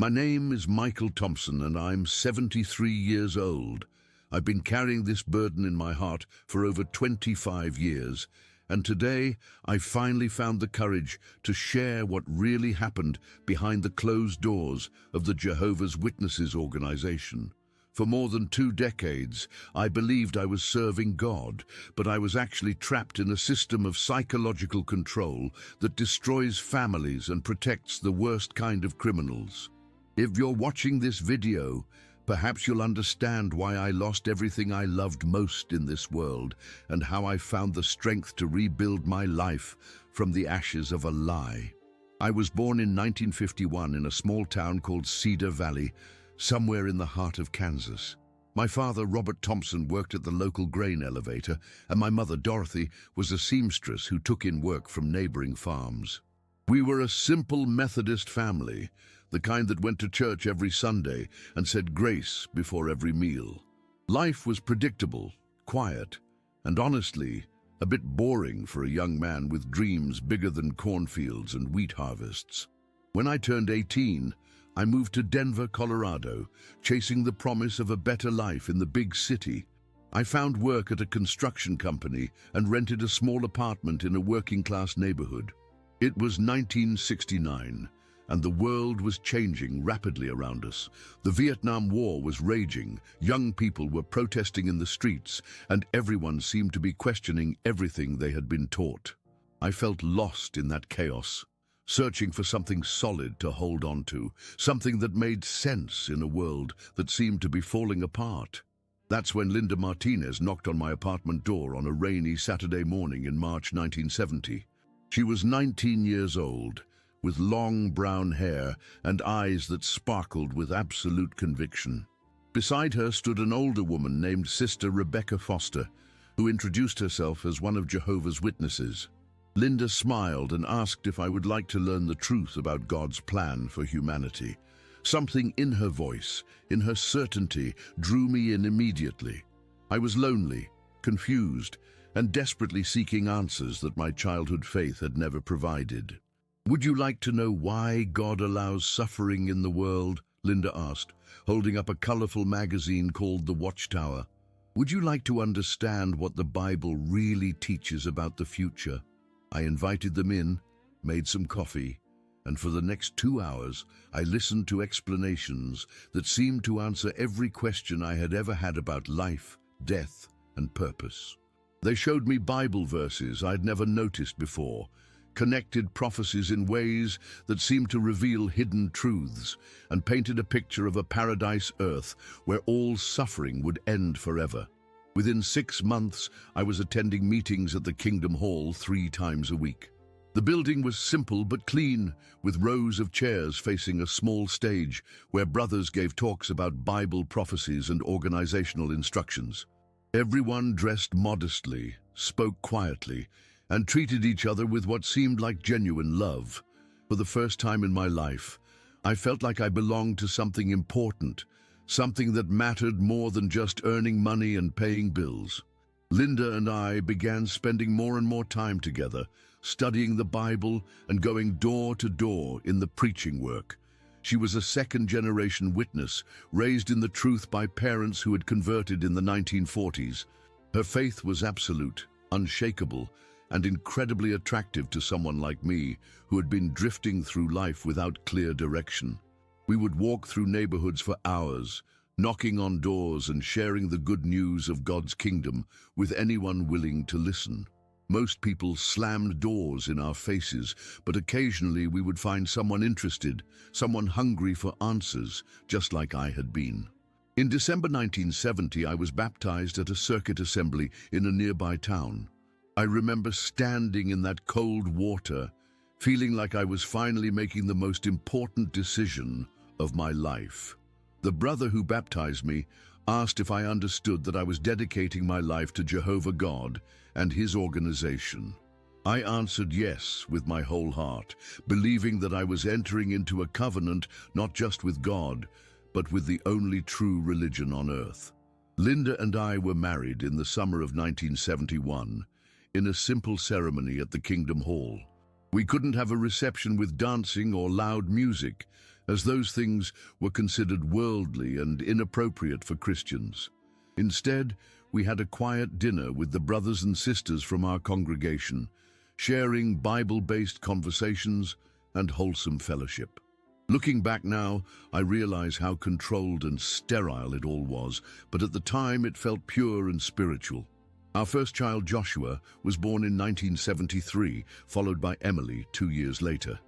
My name is Michael Thompson and I'm 73 years old. I've been carrying this burden in my heart for over 25 years, and today I finally found the courage to share what really happened behind the closed doors of the Jehovah's Witnesses organization. For more than 2 decades, I believed I was serving God, but I was actually trapped in a system of psychological control that destroys families and protects the worst kind of criminals. If you're watching this video, perhaps you'll understand why I lost everything I loved most in this world and how I found the strength to rebuild my life from the ashes of a lie. I was born in 1951 in a small town called Cedar Valley, somewhere in the heart of Kansas. My father, Robert Thompson, worked at the local grain elevator, and my mother, Dorothy, was a seamstress who took in work from neighboring farms. We were a simple Methodist family, the kind that went to church every Sunday and said grace before every meal. Life was predictable, quiet, and honestly, a bit boring for a young man with dreams bigger than cornfields and wheat harvests. When I turned 18, I moved to Denver, Colorado, chasing the promise of a better life in the big city. I found work at a construction company and rented a small apartment in a working-class neighborhood. It was 1969, and the world was changing rapidly around us. The Vietnam War was raging, young people were protesting in the streets, and everyone seemed to be questioning everything they had been taught. I felt lost in that chaos, searching for something solid to hold on to, something that made sense in a world that seemed to be falling apart. That's when Linda Martinez knocked on my apartment door on a rainy Saturday morning in March 1970. She was 19 years old, with long brown hair and eyes that sparkled with absolute conviction. Beside her stood an older woman named Sister Rebecca Foster, who introduced herself as one of Jehovah's Witnesses. Linda smiled and asked if I would like to learn the truth about God's plan for humanity. Something in her voice, in her certainty, drew me in immediately. I was lonely, confused, and desperately seeking answers that my childhood faith had never provided. "Would you like to know why God allows suffering in the world?" Linda asked, holding up a colorful magazine called The Watchtower. "Would you like to understand what the Bible really teaches about the future?" I invited them in, made some coffee, and for the next 2 hours, I listened to explanations that seemed to answer every question I had ever had about life, death, and purpose. They showed me Bible verses I'd never noticed before, connected prophecies in ways that seemed to reveal hidden truths, and painted a picture of a paradise earth where all suffering would end forever. Within 6 months, I was attending meetings at the Kingdom Hall 3 times a week. The building was simple but clean, with rows of chairs facing a small stage where brothers gave talks about Bible prophecies and organizational instructions. Everyone dressed modestly, spoke quietly, and treated each other with what seemed like genuine love. For the first time in my life, I felt like I belonged to something important, something that mattered more than just earning money and paying bills. Linda and I began spending more and more time together, studying the Bible and going door to door in the preaching work. She was a second-generation witness, raised in the truth by parents who had converted in the 1940s. Her faith was absolute, unshakable, and incredibly attractive to someone like me, who had been drifting through life without clear direction. We would walk through neighborhoods for hours, knocking on doors and sharing the good news of God's kingdom with anyone willing to listen. Most people slammed doors in our faces, but occasionally we would find someone interested, someone hungry for answers, just like I had been. In December 1970, I was baptized at a circuit assembly in a nearby town. I remember standing in that cold water, feeling like I was finally making the most important decision of my life. The brother who baptized me asked if I understood that I was dedicating my life to Jehovah God and his organization. I answered yes with my whole heart, believing that I was entering into a covenant not just with God, but with the only true religion on earth. Linda and I were married in the summer of 1971 in a simple ceremony at the Kingdom Hall. We couldn't have a reception with dancing or loud music, as those things were considered worldly and inappropriate for Christians. Instead, we had a quiet dinner with the brothers and sisters from our congregation, sharing Bible-based conversations and wholesome fellowship. Looking back now, I realize how controlled and sterile it all was, but at the time it felt pure and spiritual. Our first child, Joshua, was born in 1973, followed by Emily 2 years later.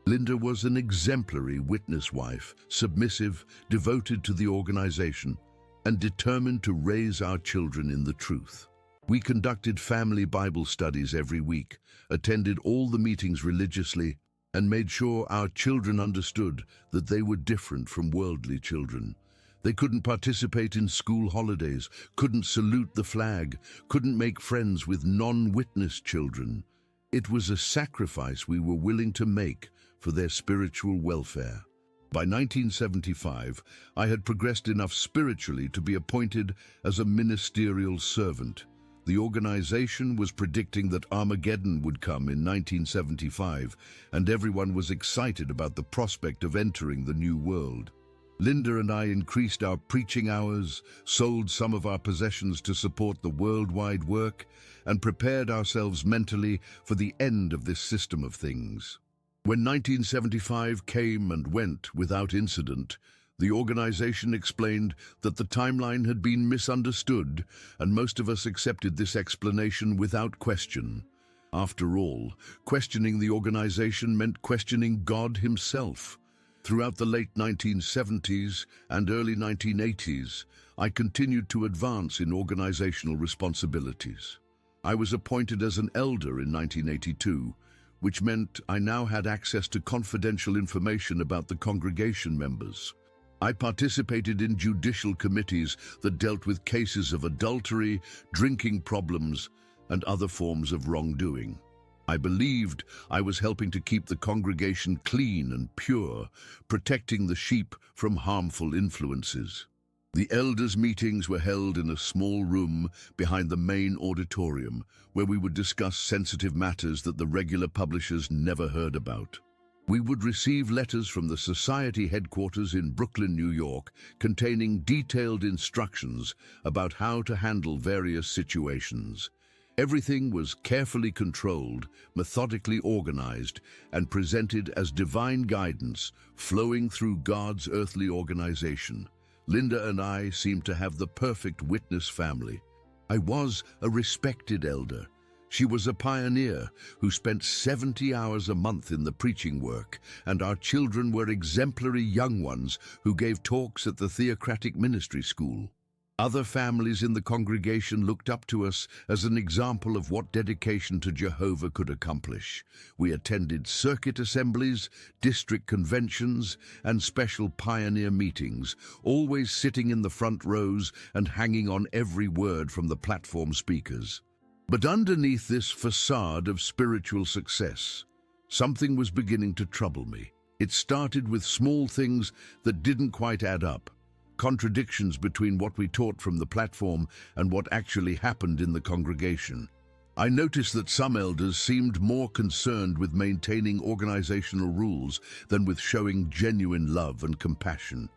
Linda was an exemplary witness wife, submissive, devoted to the organization, and determined to raise our children in the truth. We conducted family Bible studies every week, attended all the meetings religiously, and made sure our children understood that they were different from worldly children. They couldn't participate in school holidays, couldn't salute the flag, couldn't make friends with non-witness children. It was a sacrifice we were willing to make for their spiritual welfare. By 1975, I had progressed enough spiritually to be appointed as a ministerial servant. The organization was predicting that Armageddon would come in 1975, and everyone was excited about the prospect of entering the new world. Linda and I increased our preaching hours, sold some of our possessions to support the worldwide work, and prepared ourselves mentally for the end of this system of things. When 1975 came and went without incident, the organization explained that the timeline had been misunderstood, and most of us accepted this explanation without question. After all, questioning the organization meant questioning God himself. Throughout the late 1970s and early 1980s, I continued to advance in organizational responsibilities. I was appointed as an elder in 1982, which meant I now had access to confidential information about the congregation members. I participated in judicial committees that dealt with cases of adultery, drinking problems, and other forms of wrongdoing. I believed I was helping to keep the congregation clean and pure, protecting the sheep from harmful influences. The elders' meetings were held in a small room behind the main auditorium, where we would discuss sensitive matters that the regular publishers never heard about. We would receive letters from the society headquarters in Brooklyn, New York, containing detailed instructions about how to handle various situations. Everything was carefully controlled, methodically organized, and presented as divine guidance flowing through God's earthly organization. Linda and I seemed to have the perfect witness family. I was a respected elder. She was a pioneer who spent 70 hours a month in the preaching work, and our children were exemplary young ones who gave talks at the Theocratic Ministry School. Other families in the congregation looked up to us as an example of what dedication to Jehovah could accomplish. We attended circuit assemblies, district conventions, and special pioneer meetings, always sitting in the front rows and hanging on every word from the platform speakers. But underneath this facade of spiritual success, something was beginning to trouble me. It started with small things that didn't quite add up. Contradictions between what we taught from the platform and what actually happened in the congregation. I noticed that some elders seemed more concerned with maintaining organizational rules than with showing genuine love and compassion.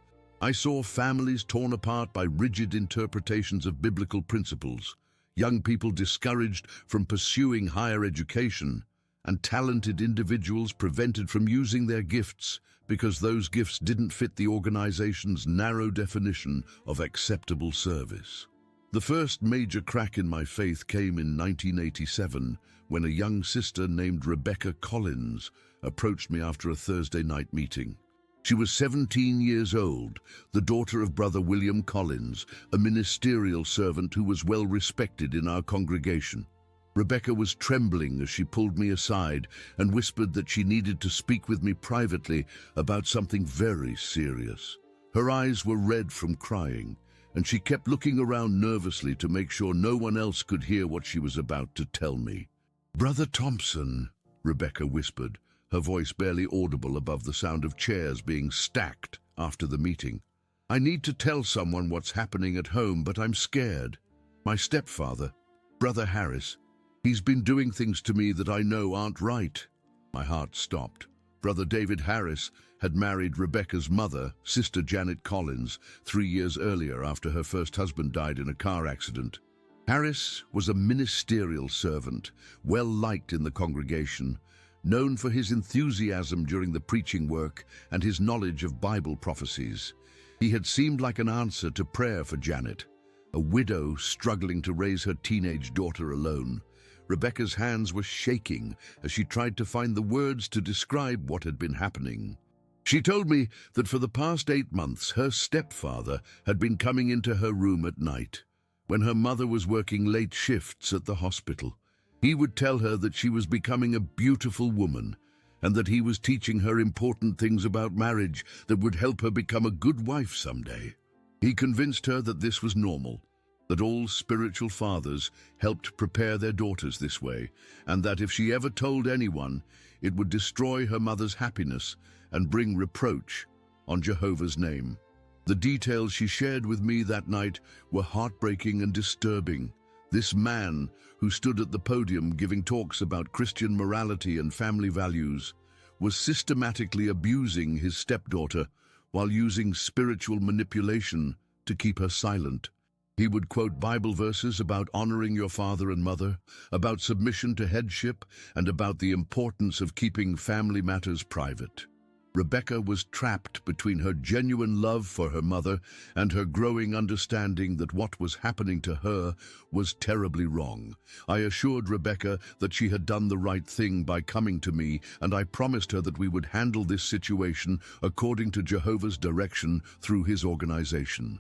I saw families torn apart by rigid interpretations of biblical principles, young people discouraged from pursuing higher education, and talented individuals prevented from using their gifts because those gifts didn't fit the organization's narrow definition of acceptable service. The first major crack in my faith came in 1987 when a young sister named Rebecca Collins approached me after a Thursday night meeting. She was 17 years old, the daughter of Brother William Collins, a ministerial servant who was well respected in our congregation. Rebecca was trembling as she pulled me aside and whispered that she needed to speak with me privately about something very serious. Her eyes were red from crying, and she kept looking around nervously to make sure no one else could hear what she was about to tell me. "Brother Thompson," Rebecca whispered, her voice barely audible above the sound of chairs being stacked after the meeting. "I need to tell someone what's happening at home, but I'm scared. My stepfather, Brother Harris, he's been doing things to me that I know aren't right." My heart stopped. Brother David Harris had married Rebecca's mother, Sister Janet Collins, 3 years earlier after her first husband died in a car accident. Harris was a ministerial servant, well liked in the congregation, known for his enthusiasm during the preaching work and his knowledge of Bible prophecies. He had seemed like an answer to prayer for Janet, a widow struggling to raise her teenage daughter alone. Rebecca's hands were shaking as she tried to find the words to describe what had been happening. She told me that for the past 8 months, her stepfather had been coming into her room at night, when her mother was working late shifts at the hospital. He would tell her that she was becoming a beautiful woman and that he was teaching her important things about marriage that would help her become a good wife someday. He convinced her that this was normal, that all spiritual fathers helped prepare their daughters this way, and that if she ever told anyone, it would destroy her mother's happiness and bring reproach on Jehovah's name. The details she shared with me that night were heartbreaking and disturbing. This man, who stood at the podium giving talks about Christian morality and family values, was systematically abusing his stepdaughter while using spiritual manipulation to keep her silent. He would quote Bible verses about honoring your father and mother, about submission to headship, and about the importance of keeping family matters private. Rebecca was trapped between her genuine love for her mother and her growing understanding that what was happening to her was terribly wrong. I assured Rebecca that she had done the right thing by coming to me, and I promised her that we would handle this situation according to Jehovah's direction through his organization.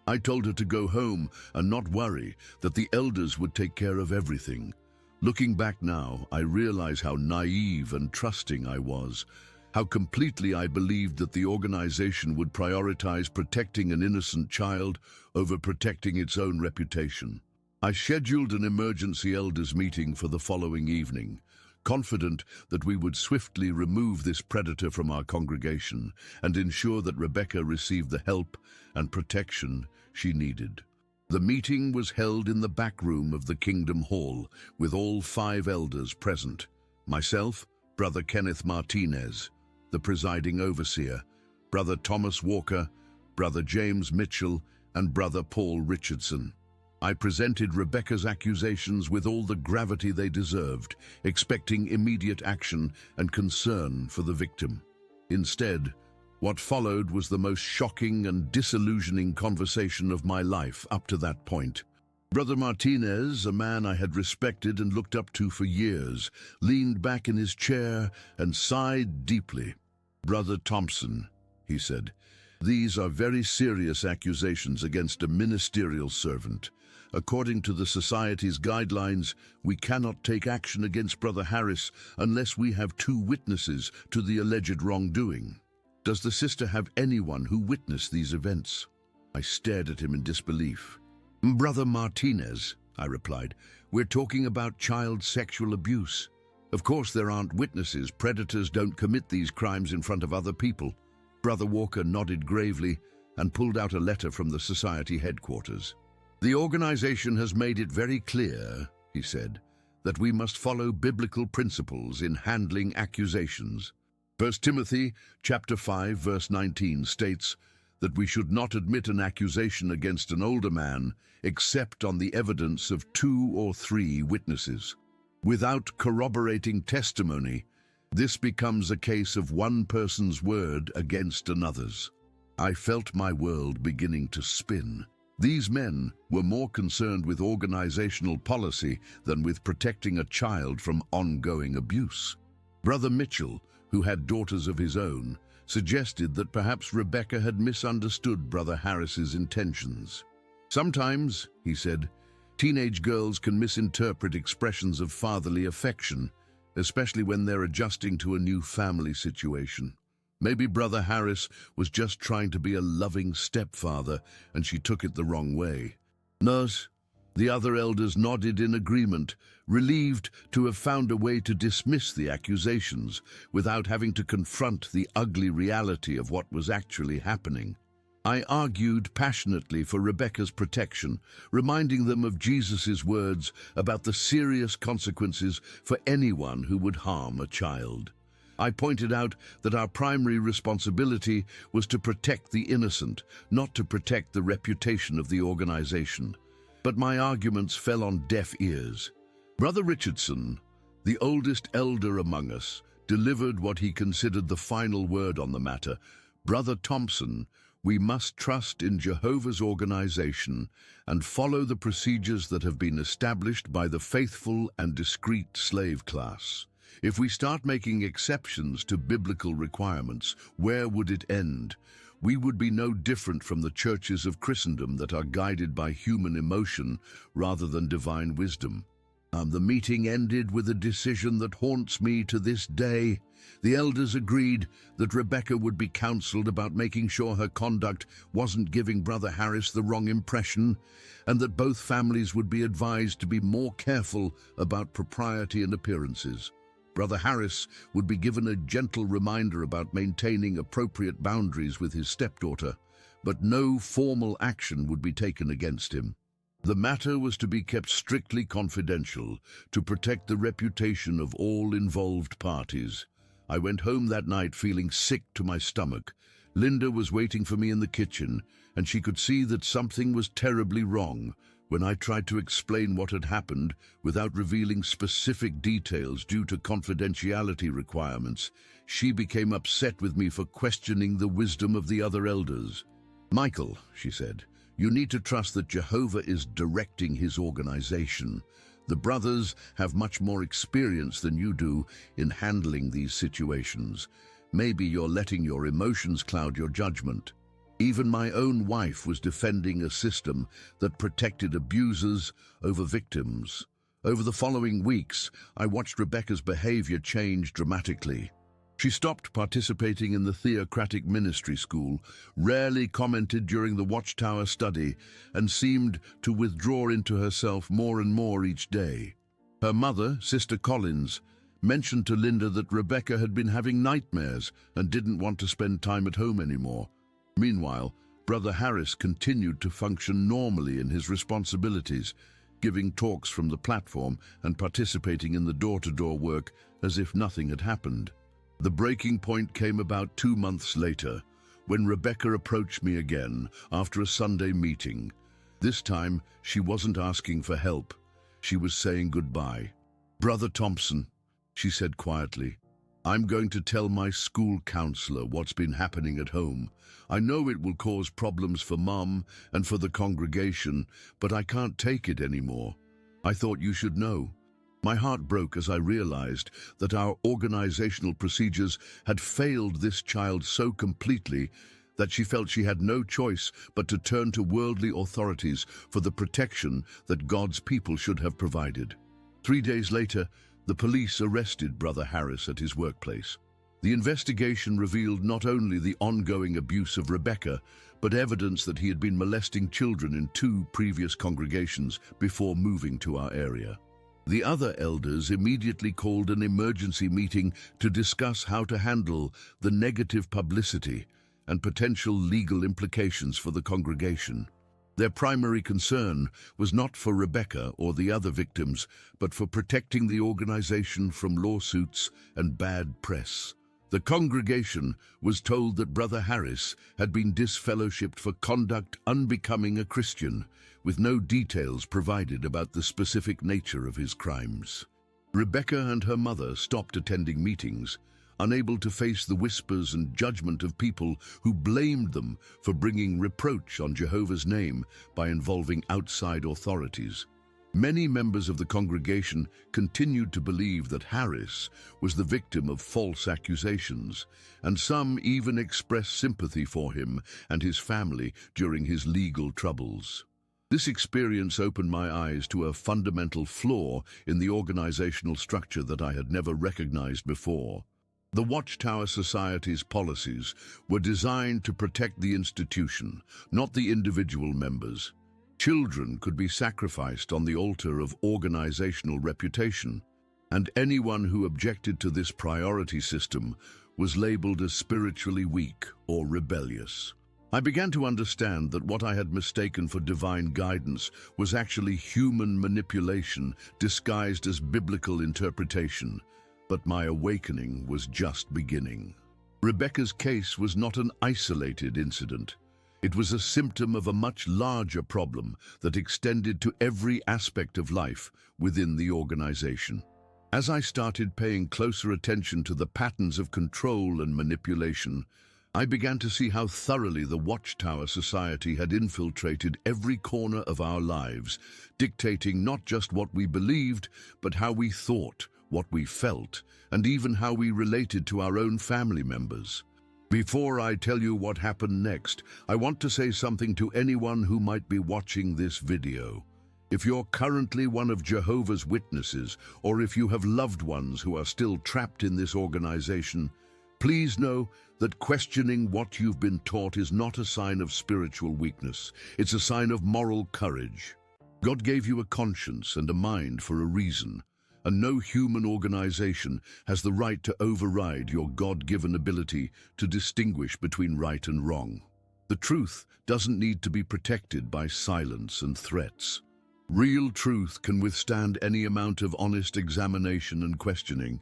I told her to go home and not worry, that the elders would take care of everything. Looking back now, I realize how naive and trusting I was, how completely I believed that the organization would prioritize protecting an innocent child over protecting its own reputation. I scheduled an emergency elders meeting for the following evening, confident that we would swiftly remove this predator from our congregation and ensure that Rebecca received the help and protection she needed. The meeting was held in the back room of the Kingdom Hall, with all 5 elders present: myself, Brother Kenneth Martinez, the presiding overseer, Brother Thomas Walker, Brother James Mitchell, and Brother Paul Richardson. I presented Rebecca's accusations with all the gravity they deserved, expecting immediate action and concern for the victim. Instead, what followed was the most shocking and disillusioning conversation of my life up to that point. Brother Martinez, a man I had respected and looked up to for years, leaned back in his chair and sighed deeply. "Brother Thompson," he said, "these are very serious accusations against a ministerial servant. According to the Society's guidelines, we cannot take action against Brother Harris unless we have 2 witnesses to the alleged wrongdoing. Does the sister have anyone who witnessed these events?" I stared at him in disbelief. "Brother Martinez," I replied, "we're talking about child sexual abuse. Of course there aren't witnesses. Predators don't commit these crimes in front of other people." Brother Walker nodded gravely and pulled out a letter from the Society headquarters. "The organization has made it very clear," he said, "that we must follow biblical principles in handling accusations. 1 Timothy chapter 5, verse 19 states that we should not admit an accusation against an older man except on the evidence of 2 or 3 witnesses. Without corroborating testimony, this becomes a case of one person's word against another's." I felt my world beginning to spin. These men were more concerned with organizational policy than with protecting a child from ongoing abuse. Brother Mitchell, who had daughters of his own, suggested that perhaps Rebecca had misunderstood Brother Harris's intentions. "Sometimes," he said, "teenage girls can misinterpret expressions of fatherly affection, especially when they're adjusting to a new family situation. Maybe Brother Harris was just trying to be a loving stepfather and she took it the wrong way." "Nurse," the other elders nodded in agreement, relieved to have found a way to dismiss the accusations without having to confront the ugly reality of what was actually happening. I argued passionately for Rebecca's protection, reminding them of Jesus' words about the serious consequences for anyone who would harm a child. I pointed out that our primary responsibility was to protect the innocent, not to protect the reputation of the organization. But my arguments fell on deaf ears. Brother Richardson, the oldest elder among us, delivered what he considered the final word on the matter. Brother Thompson, we must trust in Jehovah's organization and follow the procedures that have been established by the faithful and discreet slave class. If we start making exceptions to biblical requirements, where would it end? We would be no different from the churches of Christendom that are guided by human emotion rather than divine wisdom. The meeting ended with a decision that haunts me to this day. The elders agreed that Rebecca would be counseled about making sure her conduct wasn't giving Brother Harris the wrong impression, and that both families would be advised to be more careful about propriety and appearances. Brother Harris would be given a gentle reminder about maintaining appropriate boundaries with his stepdaughter, but no formal action would be taken against him. The matter was to be kept strictly confidential to protect the reputation of all involved parties. I went home that night feeling sick to my stomach. Linda was waiting for me in the kitchen, and she could see that something was terribly wrong. When I tried to explain what had happened without revealing specific details due to confidentiality requirements, she became upset with me for questioning the wisdom of the other elders. "Michael," she said, "you need to trust that Jehovah is directing his organization. The brothers have much more experience than you do in handling these situations. Maybe you're letting your emotions cloud your judgment." Even my own wife was defending a system that protected abusers over victims. Over the following weeks, I watched Rebecca's behavior change dramatically. She stopped participating in the theocratic ministry school, rarely commented during the Watchtower study, and seemed to withdraw into herself more and more each day. Her mother, Sister Collins, mentioned to Linda that Rebecca had been having nightmares and didn't want to spend time at home anymore. Meanwhile, Brother Harris continued to function normally in his responsibilities, giving talks from the platform and participating in the door-to-door work as if nothing had happened. The breaking point came about 2 months later, when Rebecca approached me again after a Sunday meeting. This time, she wasn't asking for help. She was saying goodbye. "Brother Thompson," she said quietly, "I'm going to tell my school counselor what's been happening at home. I know it will cause problems for Mom and for the congregation, but I can't take it anymore. I thought you should know." My heart broke as I realized that our organizational procedures had failed this child so completely that she felt she had no choice but to turn to worldly authorities for the protection that God's people should have provided. 3 days later, the police arrested Brother Harris at his workplace. The investigation revealed not only the ongoing abuse of Rebecca, but evidence that he had been molesting children in 2 previous congregations before moving to our area. The other elders immediately called an emergency meeting to discuss how to handle the negative publicity and potential legal implications for the congregation. Their primary concern was not for Rebecca or the other victims, but for protecting the organization from lawsuits and bad press. The congregation was told that Brother Harris had been disfellowshipped for conduct unbecoming a Christian, with no details provided about the specific nature of his crimes. Rebecca and her mother stopped attending meetings, unable to face the whispers and judgment of people who blamed them for bringing reproach on Jehovah's name by involving outside authorities. Many members of the congregation continued to believe that Harris was the victim of false accusations, and some even expressed sympathy for him and his family during his legal troubles. This experience opened my eyes to a fundamental flaw in the organizational structure that I had never recognized before. The Watchtower Society's policies were designed to protect the institution, not the individual members. Children could be sacrificed on the altar of organizational reputation, and anyone who objected to this priority system was labeled as spiritually weak or rebellious. I began to understand that what I had mistaken for divine guidance was actually human manipulation disguised as biblical interpretation. but my awakening was just beginning. Rebecca's case was not an isolated incident. It was a symptom of a much larger problem that extended to every aspect of life within the organization. As I started paying closer attention to the patterns of control and manipulation, I began to see how thoroughly the Watchtower Society had infiltrated every corner of our lives, dictating not just what we believed, but how we thought, what we felt, and even how we related to our own family members. Before I tell you what happened next, I want to say something to anyone who might be watching this video. If you're currently one of Jehovah's Witnesses, or if you have loved ones who are still trapped in this organization, please know that questioning what you've been taught is not a sign of spiritual weakness. It's a sign of moral courage. God gave you a conscience and a mind for a reason, and no human organization has the right to override your God-given ability to distinguish between right and wrong. The truth doesn't need to be protected by silence and threats. Real truth can withstand any amount of honest examination and questioning.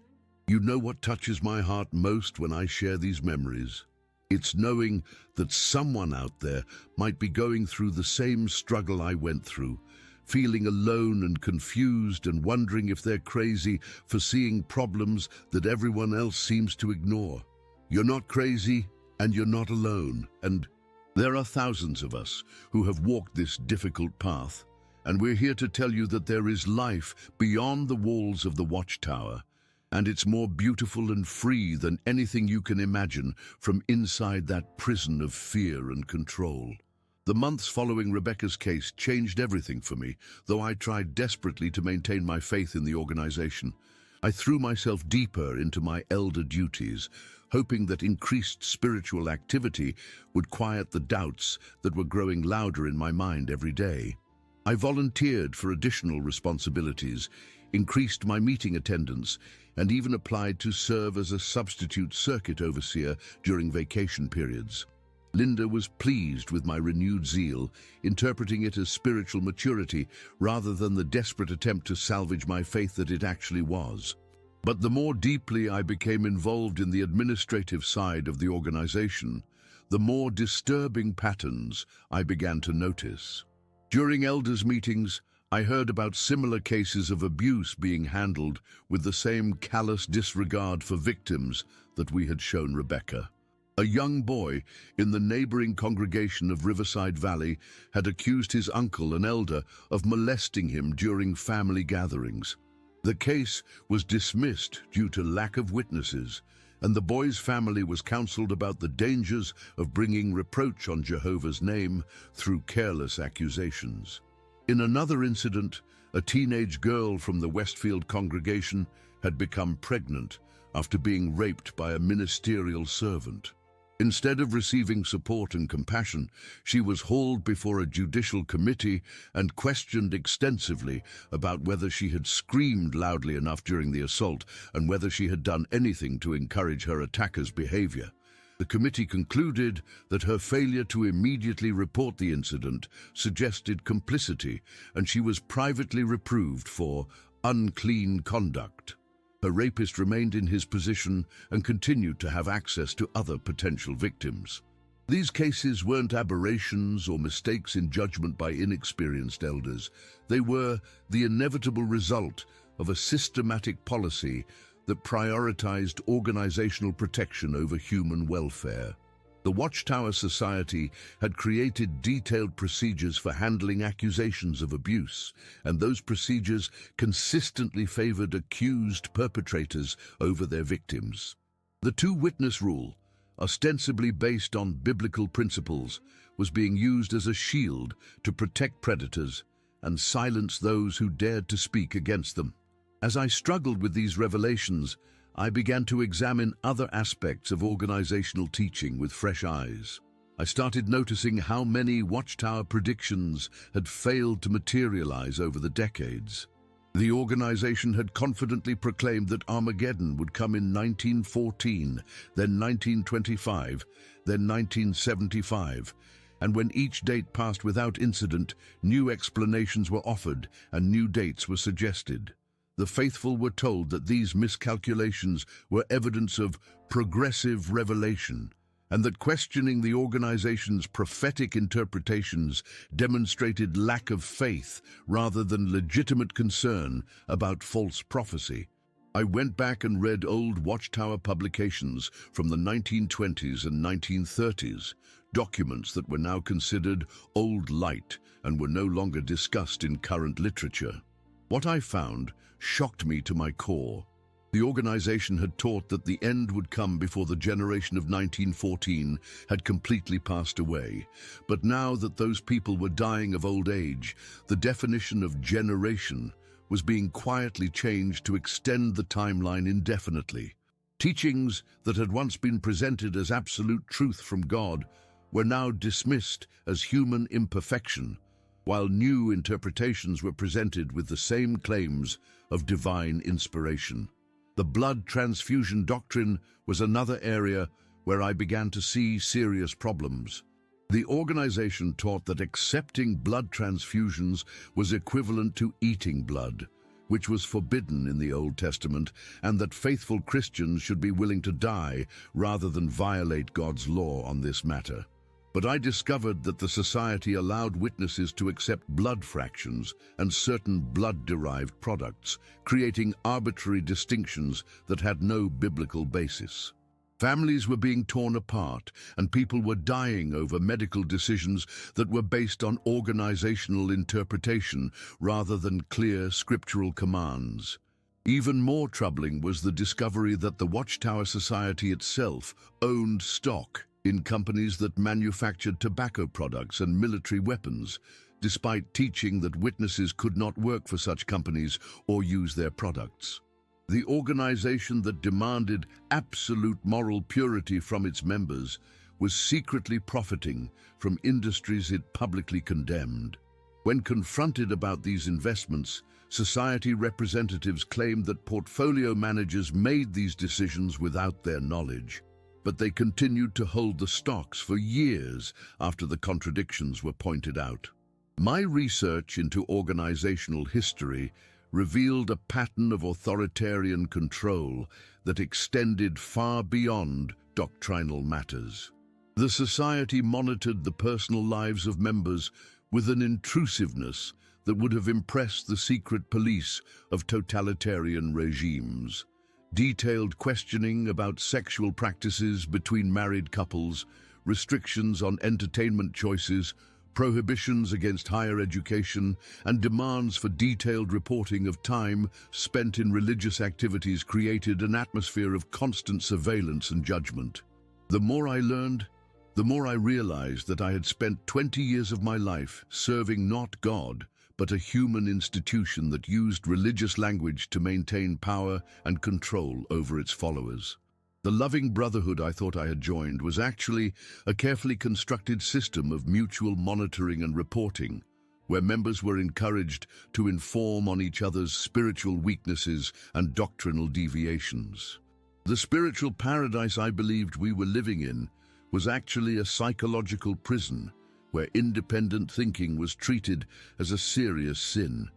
You know what touches my heart most when I share these memories? It's knowing that someone out there might be going through the same struggle I went through, feeling alone and confused and wondering if they're crazy for seeing problems that everyone else seems to ignore. You're not crazy and you're not alone. And there are thousands of us who have walked this difficult path, and we're here to tell you that there is life beyond the walls of the Watchtower, and it's more beautiful and free than anything you can imagine from inside that prison of fear and control. The months following Rebecca's case changed everything for me, though I tried desperately to maintain my faith in the organization. I threw myself deeper into my elder duties, hoping that increased spiritual activity would quiet the doubts that were growing louder in my mind every day. I volunteered for additional responsibilities, increased my meeting attendance, and even applied to serve as a substitute circuit overseer during vacation periods. Linda was pleased with my renewed zeal, interpreting it as spiritual maturity rather than the desperate attempt to salvage my faith that it actually was. But the more deeply I became involved in the administrative side of the organization, the more disturbing patterns I began to notice. During elders' meetings, I heard about similar cases of abuse being handled with the same callous disregard for victims that we had shown Rebecca. A young boy in the neighboring congregation of Riverside Valley had accused his uncle, an elder, of molesting him during family gatherings. The case was dismissed due to lack of witnesses, and the boy's family was counseled about the dangers of bringing reproach on Jehovah's name through careless accusations. In another incident, a teenage girl from the Westfield congregation had become pregnant after being raped by a ministerial servant. Instead of receiving support and compassion, she was hauled before a judicial committee and questioned extensively about whether she had screamed loudly enough during the assault and whether she had done anything to encourage her attacker's behavior. The committee concluded that her failure to immediately report the incident suggested complicity, and she was privately reproved for unclean conduct. Her rapist remained in his position and continued to have access to other potential victims. These cases weren't aberrations or mistakes in judgment by inexperienced elders. They were the inevitable result of a systematic policy that prioritized organizational protection over human welfare. The Watchtower Society had created detailed procedures for handling accusations of abuse, and those procedures consistently favored accused perpetrators over their victims. The two-witness rule, ostensibly based on biblical principles, was being used as a shield to protect predators and silence those who dared to speak against them. As I struggled with these revelations, I began to examine other aspects of organizational teaching with fresh eyes. I started noticing how many Watchtower predictions had failed to materialize over the decades. The organization had confidently proclaimed that Armageddon would come in 1914, then 1925, then 1975, and when each date passed without incident, new explanations were offered and new dates were suggested. The faithful were told that these miscalculations were evidence of progressive revelation, and that questioning the organization's prophetic interpretations demonstrated lack of faith rather than legitimate concern about false prophecy. I went back and read old Watchtower publications from the 1920s and 1930s, documents that were now considered old light and were no longer discussed in current literature. What I found shocked me to my core. The organization had taught that the end would come before the generation of 1914 had completely passed away. But now that those people were dying of old age, the definition of generation was being quietly changed to extend the timeline indefinitely. Teachings that had once been presented as absolute truth from God were now dismissed as human imperfection, while new interpretations were presented with the same claims of divine inspiration. The blood transfusion doctrine was another area where I began to see serious problems. The organization taught that accepting blood transfusions was equivalent to eating blood, which was forbidden in the Old Testament, and that faithful Christians should be willing to die rather than violate God's law on this matter. But I discovered that the society allowed witnesses to accept blood fractions and certain blood-derived products, creating arbitrary distinctions that had no biblical basis. Families were being torn apart, and people were dying over medical decisions that were based on organizational interpretation rather than clear scriptural commands. Even more troubling was the discovery that the Watchtower Society itself owned stock in companies that manufactured tobacco products and military weapons, despite teaching that witnesses could not work for such companies or use their products. The organization that demanded absolute moral purity from its members was secretly profiting from industries it publicly condemned. When confronted about these investments, society representatives claimed that portfolio managers made these decisions without their knowledge, but they continued to hold the stocks for years after the contradictions were pointed out. My research into organizational history revealed a pattern of authoritarian control that extended far beyond doctrinal matters. The society monitored the personal lives of members with an intrusiveness that would have impressed the secret police of totalitarian regimes. Detailed questioning about sexual practices between married couples, restrictions on entertainment choices, prohibitions against higher education, and demands for detailed reporting of time spent in religious activities created an atmosphere of constant surveillance and judgment. The more I learned, the more I realized that I had spent 20 years of my life serving not God, but a human institution that used religious language to maintain power and control over its followers. The loving brotherhood I thought I had joined was actually a carefully constructed system of mutual monitoring and reporting, where members were encouraged to inform on each other's spiritual weaknesses and doctrinal deviations. The spiritual paradise I believed we were living in was actually a psychological prison, where independent thinking was treated as a serious sin.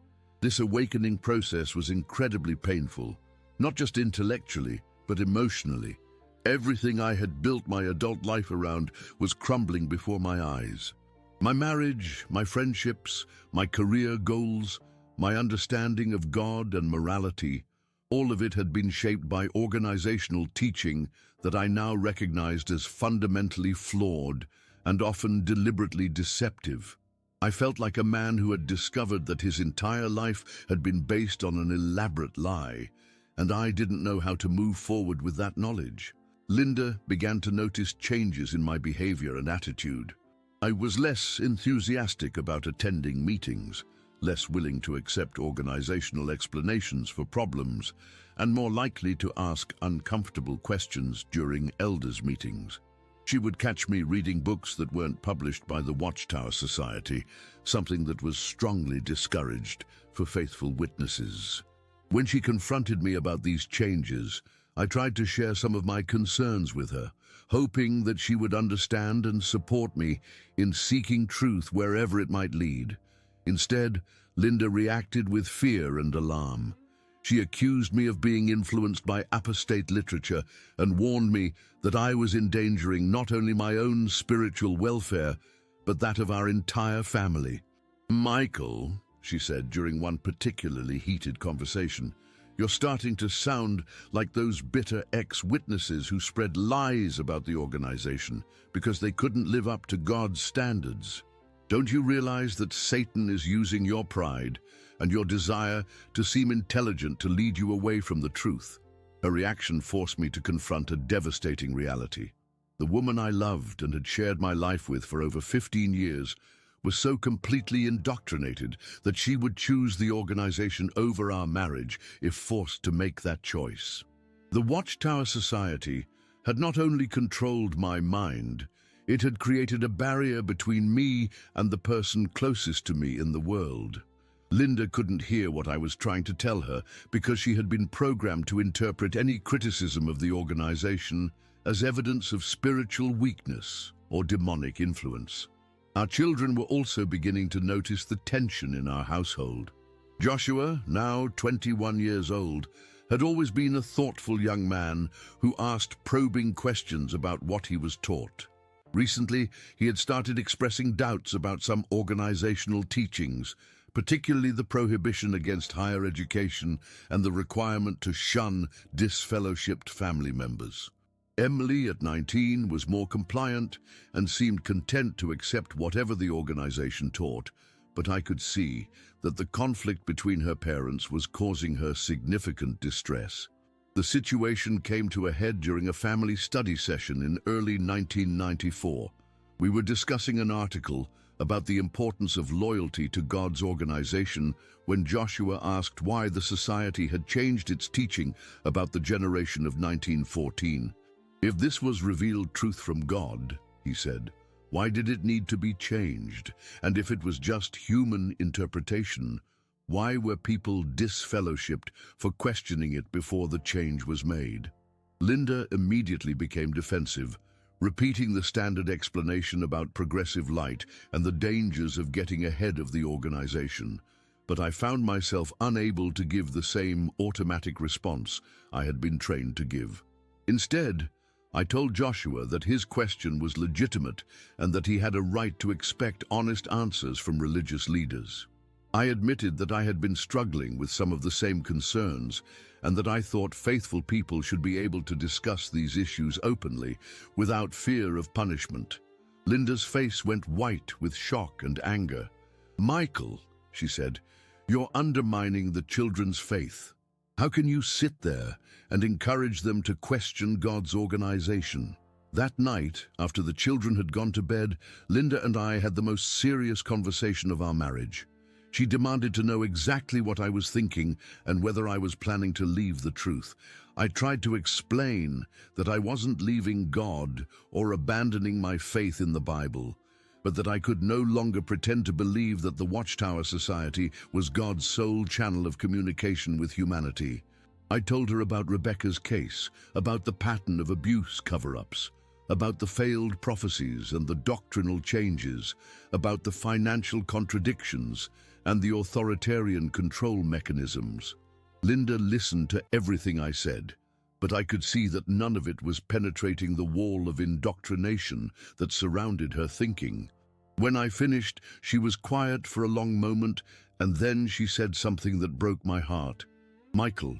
This awakening process was incredibly painful, not just intellectually, but emotionally. Everything I had built my adult life around was crumbling before my eyes. My marriage, my friendships, my career goals, my understanding of God and morality, all of it had been shaped by organizational teaching that I now recognized as fundamentally flawed and often deliberately deceptive. I felt like a man who had discovered that his entire life had been based on an elaborate lie, and I didn't know how to move forward with that knowledge. Linda began to notice changes in my behavior and attitude. I was less enthusiastic about attending meetings, less willing to accept organizational explanations for problems, and more likely to ask uncomfortable questions during elders' meetings. She would catch me reading books that weren't published by the Watchtower Society, something that was strongly discouraged for faithful witnesses. When she confronted me about these changes, I tried to share some of my concerns with her, hoping that she would understand and support me in seeking truth wherever it might lead. Instead, Linda reacted with fear and alarm. She accused me of being influenced by apostate literature and warned me that I was endangering not only my own spiritual welfare, but that of our entire family. "Michael," she said during one particularly heated conversation, "you're starting to sound like those bitter ex-witnesses who spread lies about the organization because they couldn't live up to God's standards. Don't you realize that Satan is using your pride and your desire to seem intelligent to lead you away from the truth?" Her reaction forced me to confront a devastating reality. The woman I loved and had shared my life with for over 15 years was so completely indoctrinated that she would choose the organization over our marriage if forced to make that choice. The Watchtower Society had not only controlled my mind, it had created a barrier between me and the person closest to me in the world. Linda couldn't hear what I was trying to tell her because she had been programmed to interpret any criticism of the organization as evidence of spiritual weakness or demonic influence. Our children were also beginning to notice the tension in our household. Joshua, now 21 years old, had always been a thoughtful young man who asked probing questions about what he was taught. Recently, he had started expressing doubts about some organizational teachings, particularly the prohibition against higher education and the requirement to shun disfellowshipped family members. Emily, at 19, was more compliant and seemed content to accept whatever the organization taught, but I could see that the conflict between her parents was causing her significant distress. The situation came to a head during a family study session in early 1994. We were discussing an article about the importance of loyalty to God's organization when Joshua asked why the society had changed its teaching about the generation of 1914. "If this was revealed truth from God," he said, "why did it need to be changed? And if it was just human interpretation, why were people disfellowshipped for questioning it before the change was made?" Linda immediately became defensive, repeating the standard explanation about progressive light and the dangers of getting ahead of the organization. But I found myself unable to give the same automatic response I had been trained to give. Instead, I told Joshua that his question was legitimate and that he had a right to expect honest answers from religious leaders. I admitted that I had been struggling with some of the same concerns and that I thought faithful people should be able to discuss these issues openly without fear of punishment. Linda's face went white with shock and anger. "Michael," she said, "you're undermining the children's faith. How can you sit there and encourage them to question God's organization?" That night, after the children had gone to bed, Linda and I had the most serious conversation of our marriage. She demanded to know exactly what I was thinking and whether I was planning to leave the truth. I tried to explain that I wasn't leaving God or abandoning my faith in the Bible, but that I could no longer pretend to believe that the Watchtower Society was God's sole channel of communication with humanity. I told her about Rebecca's case, about the pattern of abuse cover-ups, about the failed prophecies and the doctrinal changes, about the financial contradictions and the authoritarian control mechanisms. Linda listened to everything I said, but I could see that none of it was penetrating the wall of indoctrination that surrounded her thinking. When I finished, she was quiet for a long moment, and then she said something that broke my heart. "Michael,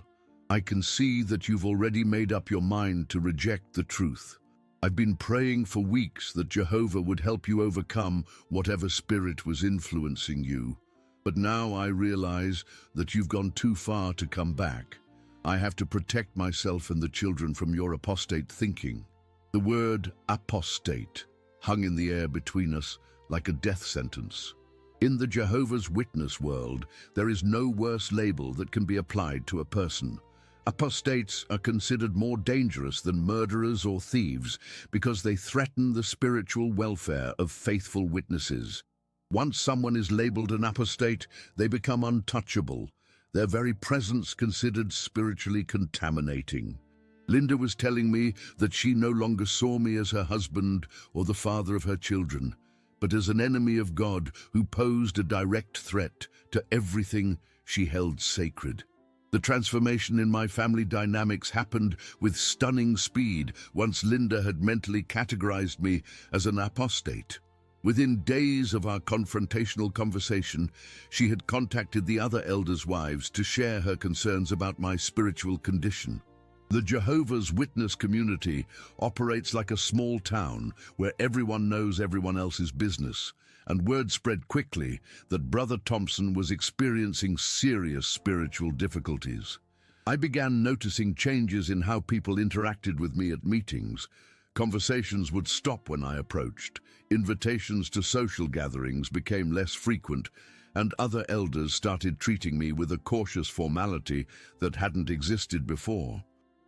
I can see that you've already made up your mind to reject the truth. I've been praying for weeks that Jehovah would help you overcome whatever spirit was influencing you. But now I realize that you've gone too far to come back. I have to protect myself and the children from your apostate thinking." The word apostate hung in the air between us like a death sentence. In the Jehovah's Witness world, there is no worse label that can be applied to a person. Apostates are considered more dangerous than murderers or thieves because they threaten the spiritual welfare of faithful witnesses. Once someone is labeled an apostate, they become untouchable, their very presence considered spiritually contaminating. Linda was telling me that she no longer saw me as her husband or the father of her children, but as an enemy of God who posed a direct threat to everything she held sacred. The transformation in my family dynamics happened with stunning speed once Linda had mentally categorized me as an apostate. Within days of our confrontational conversation, she had contacted the other elders' wives to share her concerns about my spiritual condition. The Jehovah's Witness community operates like a small town where everyone knows everyone else's business, and word spread quickly that Brother Thompson was experiencing serious spiritual difficulties. I began noticing changes in how people interacted with me at meetings. Conversations would stop when I approached, invitations to social gatherings became less frequent, and other elders started treating me with a cautious formality that hadn't existed before.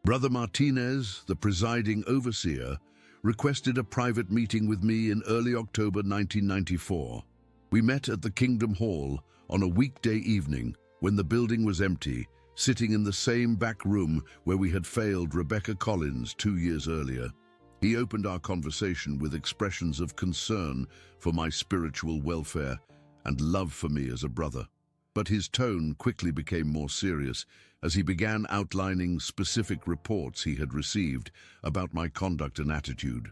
Brother Martinez, the presiding overseer, requested a private meeting with me in early October 1994. We met at the Kingdom Hall on a weekday evening when the building was empty, sitting in the same back room where we had failed Rebecca Collins 2 years earlier. He opened our conversation with expressions of concern for my spiritual welfare and love for me as a brother. But his tone quickly became more serious as he began outlining specific reports he had received about my conduct and attitude.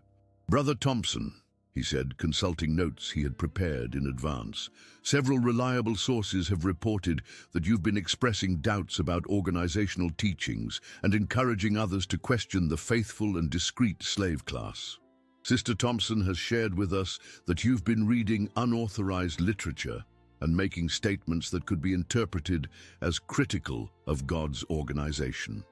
"Brother Thompson," he said, consulting notes he had prepared in advance, "several reliable sources have reported that you've been expressing doubts about organizational teachings and encouraging others to question the faithful and discreet slave class. Sister Thompson has shared with us that you've been reading unauthorized literature and making statements that could be interpreted as critical of God's organization.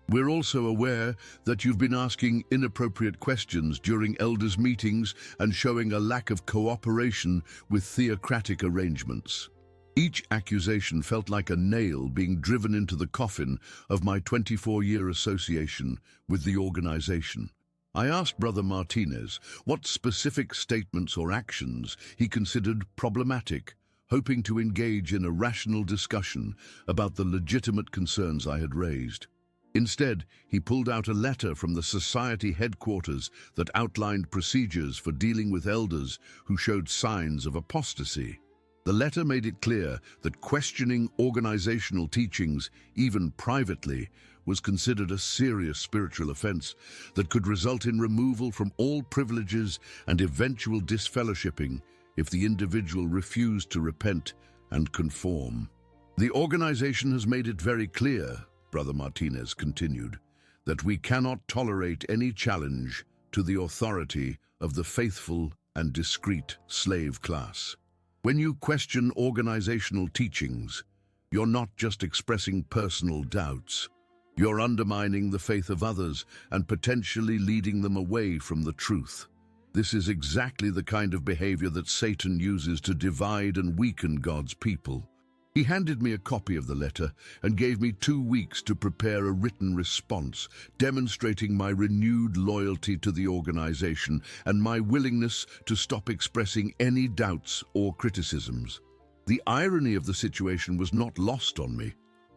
We're also aware that you've been asking inappropriate questions during elders' meetings and showing a lack of cooperation with theocratic arrangements." Each accusation felt like a nail being driven into the coffin of my 24-year association with the organization. I asked Brother Martinez what specific statements or actions he considered problematic, hoping to engage in a rational discussion about the legitimate concerns I had raised. Instead, he pulled out a letter from the society headquarters that outlined procedures for dealing with elders who showed signs of apostasy. The letter made it clear that questioning organizational teachings, even privately, was considered a serious spiritual offense that could result in removal from all privileges and eventual disfellowshipping if the individual refused to repent and conform. "The organization has made it very clear," Brother Martinez continued, "that we cannot tolerate any challenge to the authority of the faithful and discreet slave class. When you question organizational teachings, you're not just expressing personal doubts. You're undermining the faith of others and potentially leading them away from the truth. This is exactly the kind of behavior that Satan uses to divide and weaken God's people." He handed me a copy of the letter and gave me 2 weeks to prepare a written response, demonstrating my renewed loyalty to the organization and my willingness to stop expressing any doubts or criticisms. The irony of the situation was not lost on me.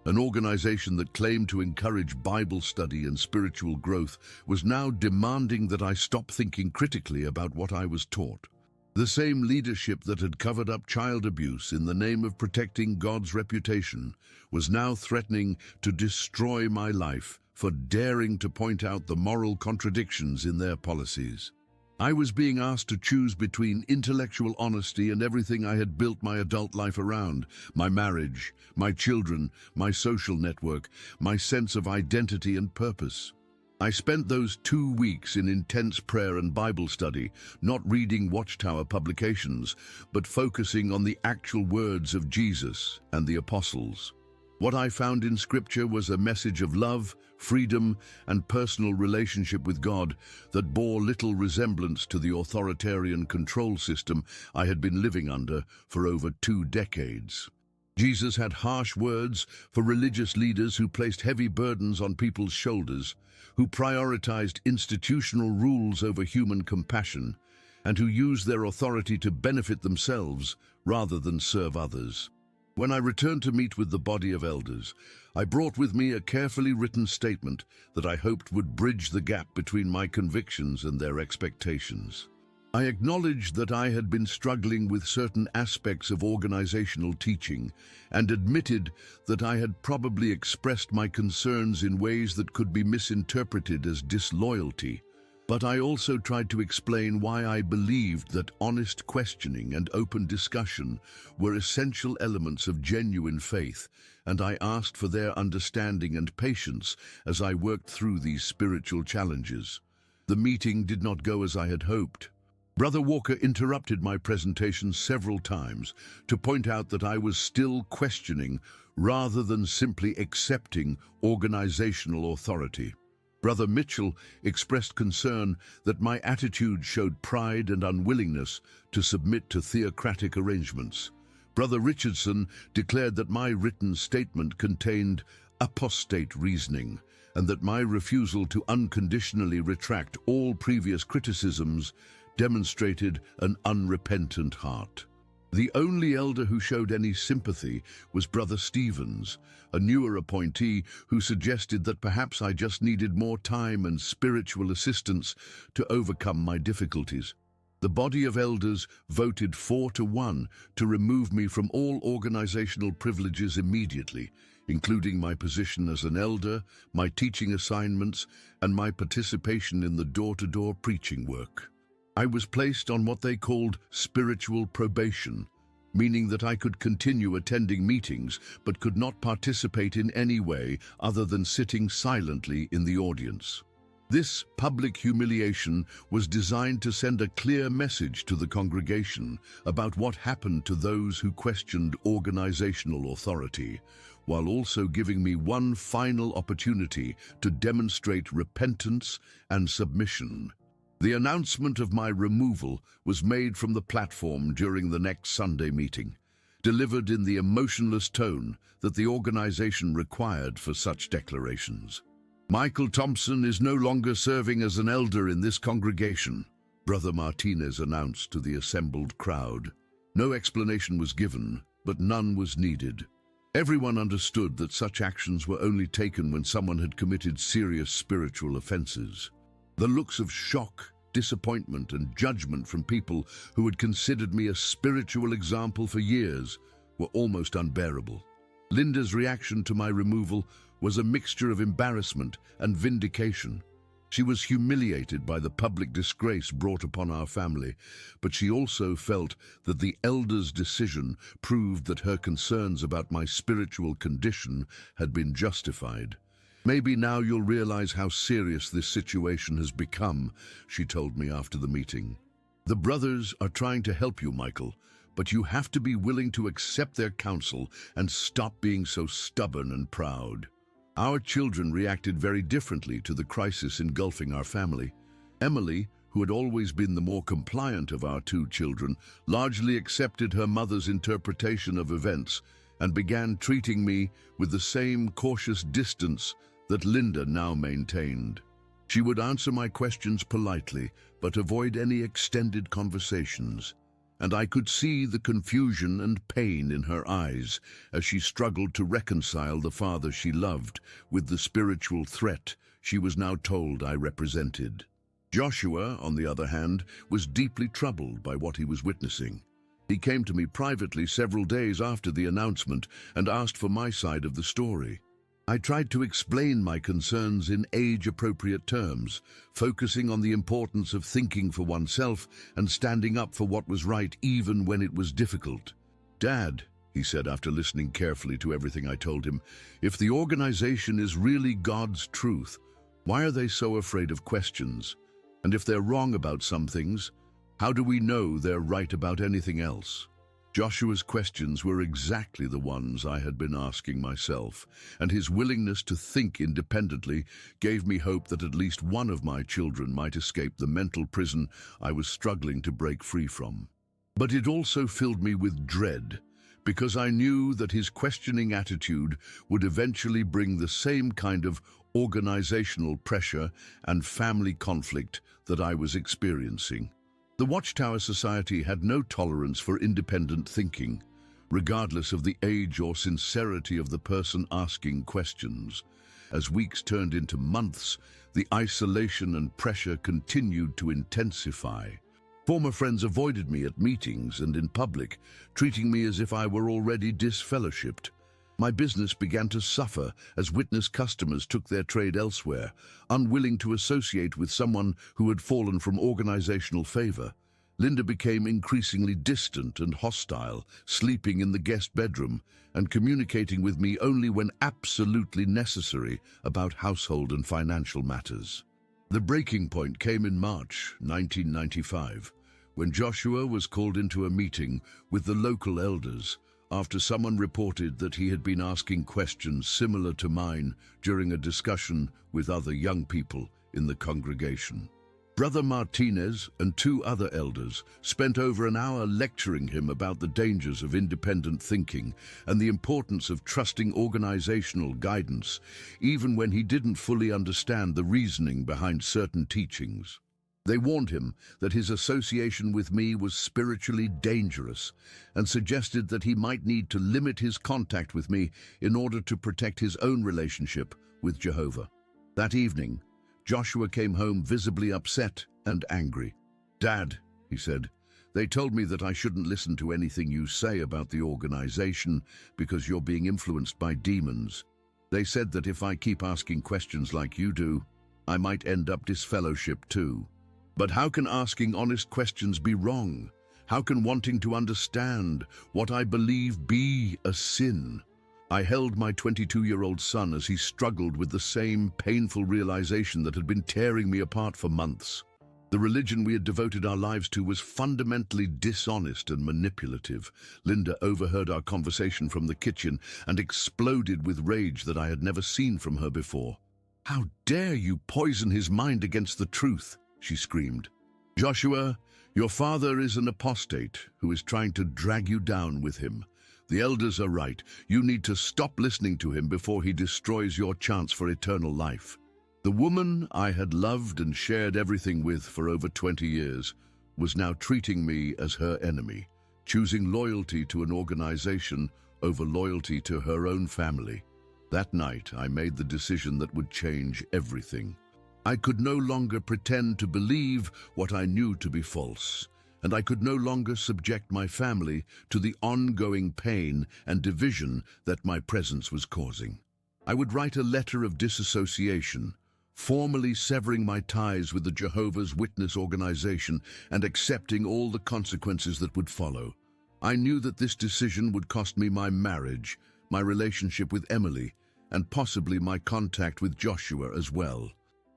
An organization that claimed to encourage Bible study and spiritual growth was now demanding that I stop thinking critically about what I was taught. The same leadership that had covered up child abuse in the name of protecting God's reputation was now threatening to destroy my life for daring to point out the moral contradictions in their policies. I was being asked to choose between intellectual honesty and everything I had built my adult life around: my marriage, my children, my social network, my sense of identity and purpose. I spent those 2 weeks in intense prayer and Bible study, not reading Watchtower publications, but focusing on the actual words of Jesus and the apostles. What I found in Scripture was a message of love, freedom, and personal relationship with God that bore little resemblance to the authoritarian control system I had been living under for over 2 decades. Jesus had harsh words for religious leaders who placed heavy burdens on people's shoulders, who prioritized institutional rules over human compassion, and who used their authority to benefit themselves rather than serve others. When I returned to meet with the body of elders, I brought with me a carefully written statement that I hoped would bridge the gap between my convictions and their expectations. I acknowledged that I had been struggling with certain aspects of organizational teaching and admitted that I had probably expressed my concerns in ways that could be misinterpreted as disloyalty. But I also tried to explain why I believed that honest questioning and open discussion were essential elements of genuine faith, and I asked for their understanding and patience as I worked through these spiritual challenges. The meeting did not go as I had hoped. Brother Walker interrupted my presentation several times to point out that I was still questioning rather than simply accepting organizational authority. Brother Mitchell expressed concern that my attitude showed pride and unwillingness to submit to theocratic arrangements. Brother Richardson declared that my written statement contained apostate reasoning, and that my refusal to unconditionally retract all previous criticisms demonstrated an unrepentant heart. The only elder who showed any sympathy was Brother Stevens, a newer appointee who suggested that perhaps I just needed more time and spiritual assistance to overcome my difficulties. The body of elders voted 4-1 to remove me from all organizational privileges immediately, including my position as an elder, my teaching assignments, and my participation in the door-to-door preaching work. I was placed on what they called spiritual probation, meaning that I could continue attending meetings but could not participate in any way other than sitting silently in the audience. This public humiliation was designed to send a clear message to the congregation about what happened to those who questioned organizational authority, while also giving me one final opportunity to demonstrate repentance and submission. The announcement of my removal was made from the platform during the next Sunday meeting, delivered in the emotionless tone that the organization required for such declarations. Michael Thompson is no longer serving as an elder in this congregation, Brother Martinez announced to the assembled crowd. No explanation was given, but none was needed. Everyone understood that such actions were only taken when someone had committed serious spiritual offenses. The looks of shock, disappointment, and judgment from people who had considered me a spiritual example for years were almost unbearable. Linda's reaction to my removal was a mixture of embarrassment and vindication. She was humiliated by the public disgrace brought upon our family, but she also felt that the elder's decision proved that her concerns about my spiritual condition had been justified. "Maybe now you'll realize how serious this situation has become," she told me after the meeting. "The brothers are trying to help you, Michael, but you have to be willing to accept their counsel and stop being so stubborn and proud." Our children reacted very differently to the crisis engulfing our family. Emily, who had always been the more compliant of our two children, largely accepted her mother's interpretation of events and began treating me with the same cautious distance that Linda now maintained. She would answer my questions politely, but avoid any extended conversations, and I could see the confusion and pain in her eyes as she struggled to reconcile the father she loved with the spiritual threat she was now told I represented. Joshua, on the other hand, was deeply troubled by what he was witnessing. He came to me privately several days after the announcement and asked for my side of the story. I tried to explain my concerns in age-appropriate terms, focusing on the importance of thinking for oneself and standing up for what was right even when it was difficult. "Dad," he said after listening carefully to everything I told him, "if the organization is really God's truth, why are they so afraid of questions? And if they're wrong about some things, how do we know they're right about anything else?" Joshua's questions were exactly the ones I had been asking myself, and his willingness to think independently gave me hope that at least one of my children might escape the mental prison I was struggling to break free from. But it also filled me with dread, because I knew that his questioning attitude would eventually bring the same kind of organizational pressure and family conflict that I was experiencing. The Watchtower Society had no tolerance for independent thinking, regardless of the age or sincerity of the person asking questions. As weeks turned into months, the isolation and pressure continued to intensify. Former friends avoided me at meetings and in public, treating me as if I were already disfellowshipped. My business began to suffer as witness customers took their trade elsewhere, unwilling to associate with someone who had fallen from organizational favor. Linda became increasingly distant and hostile, sleeping in the guest bedroom and communicating with me only when absolutely necessary about household and financial matters. The breaking point came in March 1995, when Joshua was called into a meeting with the local elders after someone reported that he had been asking questions similar to mine during a discussion with other young people in the congregation. Brother Martinez and two other elders spent over an hour lecturing him about the dangers of independent thinking and the importance of trusting organizational guidance, even when he didn't fully understand the reasoning behind certain teachings. They warned him that his association with me was spiritually dangerous and suggested that he might need to limit his contact with me in order to protect his own relationship with Jehovah. That evening, Joshua came home visibly upset and angry. "Dad," he said, "they told me that I shouldn't listen to anything you say about the organization because you're being influenced by demons. They said that if I keep asking questions like you do, I might end up disfellowship too. But how can asking honest questions be wrong? How can wanting to understand what I believe be a sin?" I held my 22-year-old son as he struggled with the same painful realization that had been tearing me apart for months. The religion we had devoted our lives to was fundamentally dishonest and manipulative. Linda overheard our conversation from the kitchen and exploded with rage that I had never seen from her before. "How dare you poison his mind against the truth?" she screamed. "Joshua, your father is an apostate who is trying to drag you down with him. The elders are right. You need to stop listening to him before he destroys your chance for eternal life." The woman I had loved and shared everything with for over 20 years was now treating me as her enemy, choosing loyalty to an organization over loyalty to her own family. That night, I made the decision that would change everything. I could no longer pretend to believe what I knew to be false, and I could no longer subject my family to the ongoing pain and division that my presence was causing. I would write a letter of disassociation, formally severing my ties with the Jehovah's Witness organization and accepting all the consequences that would follow. I knew that this decision would cost me my marriage, my relationship with Emily, and possibly my contact with Joshua as well.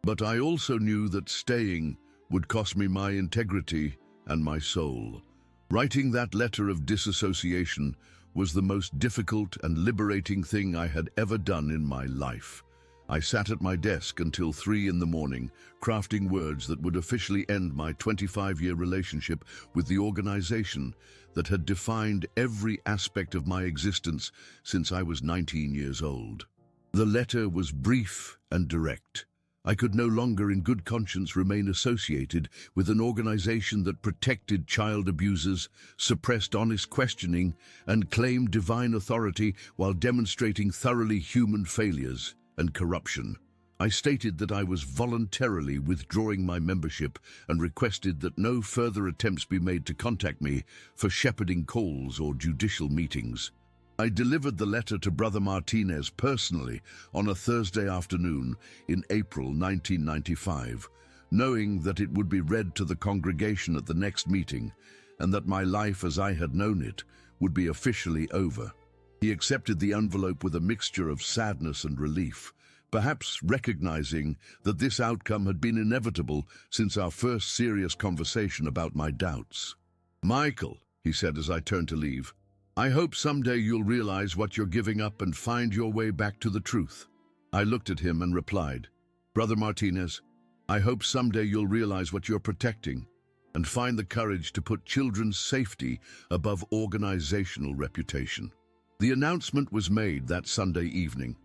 But I also knew that staying would cost me my integrity and my soul. Writing that letter of disassociation was the most difficult and liberating thing I had ever done in my life. I sat at my desk until 3 in the morning, crafting words that would officially end my 25-year relationship with the organization that had defined every aspect of my existence since I was 19 years old. The letter was brief and direct. I could no longer in good conscience remain associated with an organization that protected child abusers, suppressed honest questioning, and claimed divine authority while demonstrating thoroughly human failures and corruption. I stated that I was voluntarily withdrawing my membership and requested that no further attempts be made to contact me for shepherding calls or judicial meetings. I delivered the letter to Brother Martinez personally on a Thursday afternoon in April 1995, knowing that it would be read to the congregation at the next meeting and that my life as I had known it would be officially over. He accepted the envelope with a mixture of sadness and relief, perhaps recognizing that this outcome had been inevitable since our first serious conversation about my doubts. "Michael," he said as I turned to leave, "I hope someday you'll realize what you're giving up and find your way back to the truth." I looked at him and replied, "Brother Martinez, I hope someday you'll realize what you're protecting and find the courage to put children's safety above organizational reputation." The announcement was made that Sunday evening.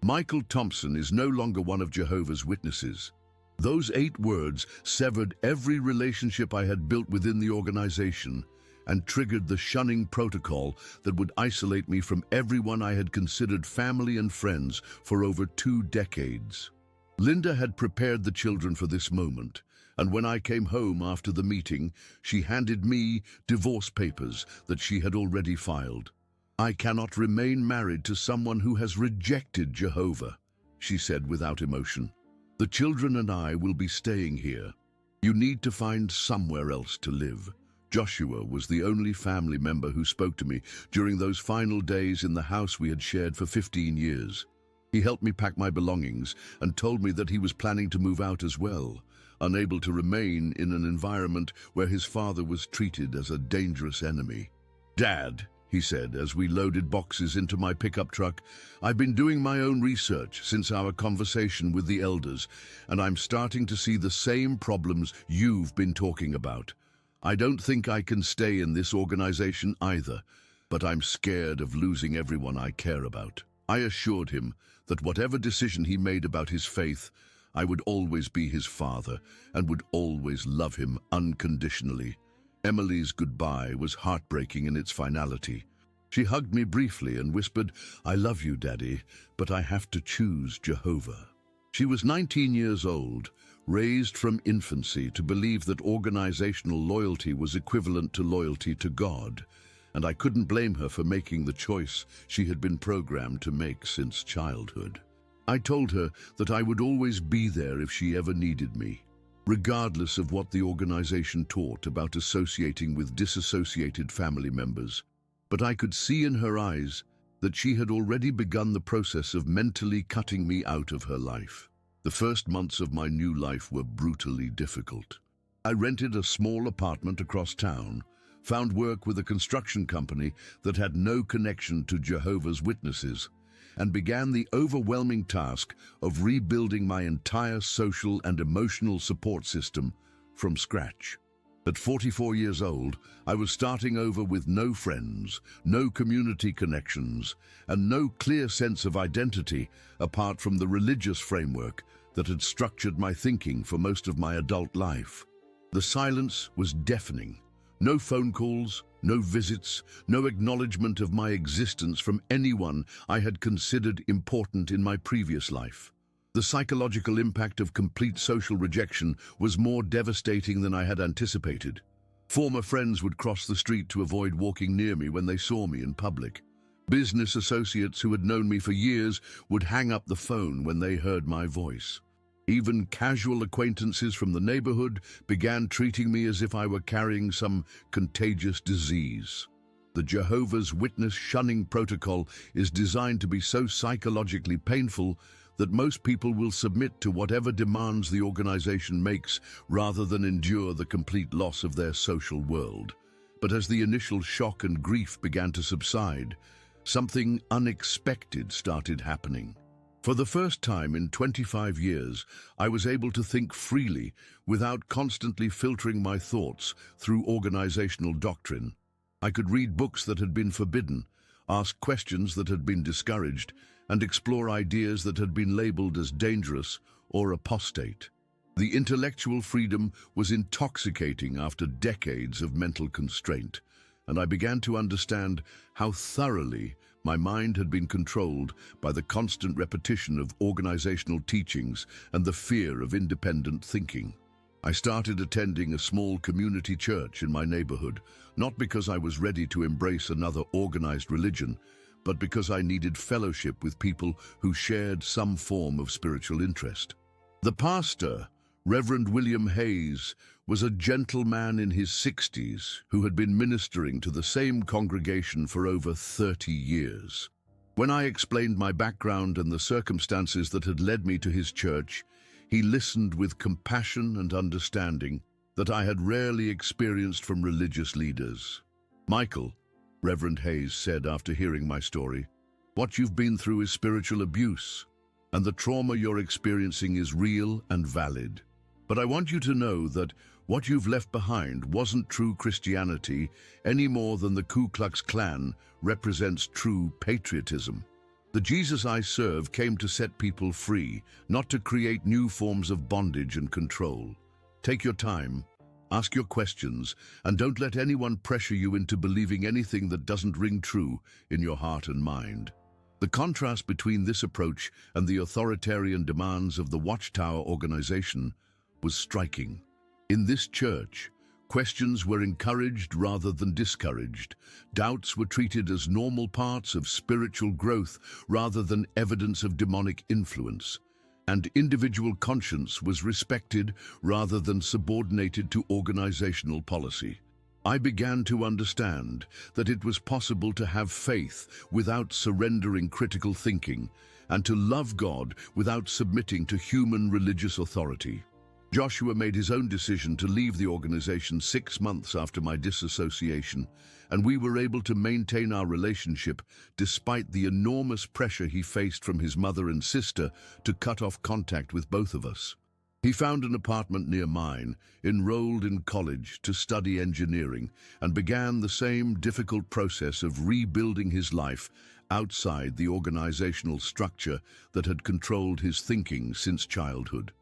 Michael Thompson is no longer one of Jehovah's Witnesses. Those 8 words severed every relationship I had built within the organization and triggered the shunning protocol that would isolate me from everyone I had considered family and friends for over 2 decades. Linda had prepared the children for this moment, And when I came home after the meeting, she handed me divorce papers that she had already filed. "I cannot remain married to someone who has rejected Jehovah," she said without emotion. "The children and I will be staying here. You need to find somewhere else to live." Joshua was the only family member who spoke to me during those final days in the house we had shared for 15 years. He helped me pack my belongings and told me that he was planning to move out as well, unable to remain in an environment where his father was treated as a dangerous enemy. "Dad," he said as we loaded boxes into my pickup truck, "I've been doing my own research since our conversation with the elders, and I'm starting to see the same problems you've been talking about. I don't think I can stay in this organization either, but I'm scared of losing everyone I care about." I assured him that whatever decision he made about his faith, I would always be his father and would always love him unconditionally. Emily's goodbye was heartbreaking in its finality. She hugged me briefly and whispered, "I love you, Daddy, but I have to choose Jehovah." She was 19 years old, raised from infancy to believe that organizational loyalty was equivalent to loyalty to God, and I couldn't blame her for making the choice she had been programmed to make since childhood. I told her that I would always be there if she ever needed me, regardless of what the organization taught about associating with disassociated family members. But I could see in her eyes that she had already begun the process of mentally cutting me out of her life. The first months of my new life were brutally difficult. I rented a small apartment across town, found work with a construction company that had no connection to Jehovah's Witnesses, and began the overwhelming task of rebuilding my entire social and emotional support system from scratch. At 44 years old, I was starting over with no friends, no community connections, and no clear sense of identity apart from the religious framework that had structured my thinking for most of my adult life. The silence was deafening. No phone calls, no visits, no acknowledgement of my existence from anyone I had considered important in my previous life. The psychological impact of complete social rejection was more devastating than I had anticipated. Former friends would cross the street to avoid walking near me when they saw me in public. Business associates who had known me for years would hang up the phone when they heard my voice. Even casual acquaintances from the neighborhood began treating me as if I were carrying some contagious disease. The Jehovah's Witness shunning protocol is designed to be so psychologically painful that most people will submit to whatever demands the organization makes rather than endure the complete loss of their social world. But as the initial shock and grief began to subside, something unexpected started happening. For the first time in 25 years, I was able to think freely without constantly filtering my thoughts through organizational doctrine. I could read books that had been forbidden, ask questions that had been discouraged, and explore ideas that had been labeled as dangerous or apostate. The intellectual freedom was intoxicating after decades of mental constraint, and I began to understand how thoroughly my mind had been controlled by the constant repetition of organizational teachings and the fear of independent thinking. I started attending a small community church in my neighborhood, not because I was ready to embrace another organized religion, but because I needed fellowship with people who shared some form of spiritual interest. The pastor, Reverend William Hayes, was a gentleman in his 60s who had been ministering to the same congregation for over 30 years. When I explained my background and the circumstances that had led me to his church, he listened with compassion and understanding that I had rarely experienced from religious leaders. "Michael," Reverend Hayes said after hearing my story, "what you've been through is spiritual abuse, and the trauma you're experiencing is real and valid. But I want you to know that what you've left behind wasn't true Christianity any more than the Ku Klux Klan represents true patriotism. The Jesus I serve came to set people free, not to create new forms of bondage and control. Take your time, ask your questions, and don't let anyone pressure you into believing anything that doesn't ring true in your heart and mind." The contrast between this approach and the authoritarian demands of the Watchtower organization was striking. In this church, questions were encouraged rather than discouraged. Doubts were treated as normal parts of spiritual growth rather than evidence of demonic influence. And individual conscience was respected rather than subordinated to organizational policy. I began to understand that it was possible to have faith without surrendering critical thinking, and to love God without submitting to human religious authority. Joshua made his own decision to leave the organization 6 months after my disassociation, and we were able to maintain our relationship despite the enormous pressure he faced from his mother and sister to cut off contact with both of us. He found an apartment near mine, enrolled in college to study engineering, and began the same difficult process of rebuilding his life outside the organizational structure that had controlled his thinking since childhood.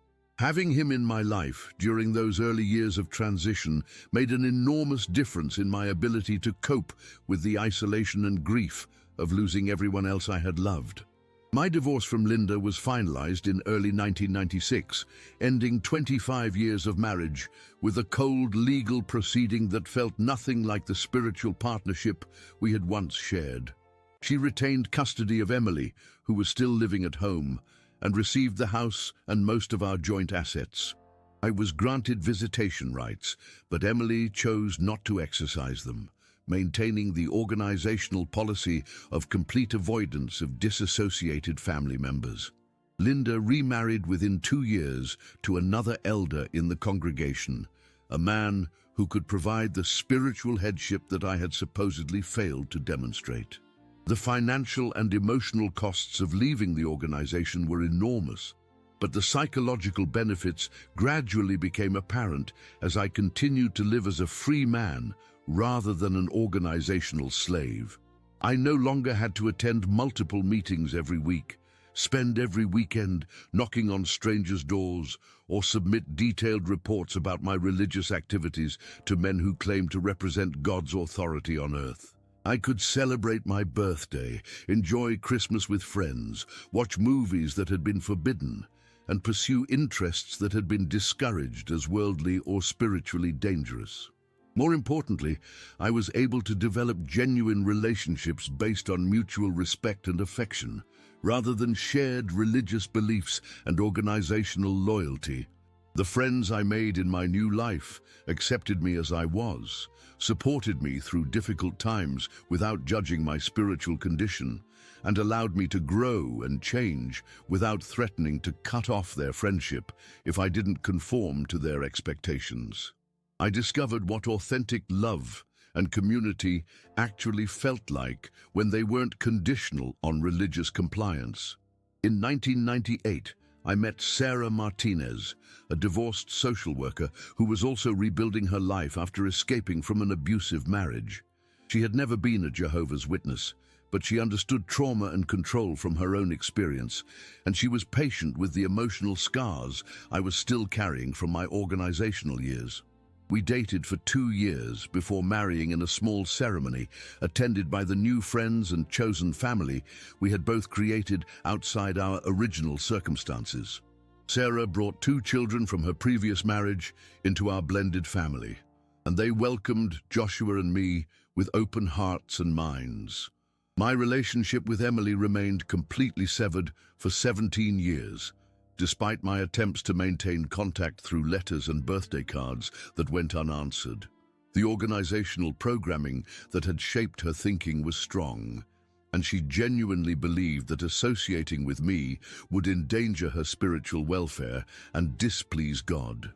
Having him in my life during those early years of transition made an enormous difference in my ability to cope with the isolation and grief of losing everyone else I had loved. My divorce from Linda was finalized in early 1996, ending 25 years of marriage with a cold legal proceeding that felt nothing like the spiritual partnership we had once shared. She retained custody of Emily, who was still living at home, and received the house and most of our joint assets. I was granted visitation rights, but Emily chose not to exercise them, maintaining the organizational policy of complete avoidance of disassociated family members. Linda remarried within 2 years to another elder in the congregation, a man who could provide the spiritual headship that I had supposedly failed to demonstrate. The financial and emotional costs of leaving the organization were enormous, but the psychological benefits gradually became apparent as I continued to live as a free man rather than an organizational slave. I no longer had to attend multiple meetings every week, spend every weekend knocking on strangers' doors, or submit detailed reports about my religious activities to men who claimed to represent God's authority on earth. I could celebrate my birthday, enjoy Christmas with friends, watch movies that had been forbidden, and pursue interests that had been discouraged as worldly or spiritually dangerous. More importantly, I was able to develop genuine relationships based on mutual respect and affection, rather than shared religious beliefs and organizational loyalty. The friends I made in my new life accepted me as I was, supported me through difficult times without judging my spiritual condition, and allowed me to grow and change without threatening to cut off their friendship if I didn't conform to their expectations. I discovered what authentic love and community actually felt like when they weren't conditional on religious compliance. In 1998, I met Sarah Martinez, a divorced social worker who was also rebuilding her life after escaping from an abusive marriage. She had never been a Jehovah's Witness, but she understood trauma and control from her own experience, and she was patient with the emotional scars I was still carrying from my organizational years. We dated for 2 years before marrying in a small ceremony attended by the new friends and chosen family we had both created outside our original circumstances. Sarah brought 2 children from her previous marriage into our blended family, and they welcomed Joshua and me with open hearts and minds. My relationship with Emily remained completely severed for 17 years, despite my attempts to maintain contact through letters and birthday cards that went unanswered. The organizational programming that had shaped her thinking was strong, and she genuinely believed that associating with me would endanger her spiritual welfare and displease God.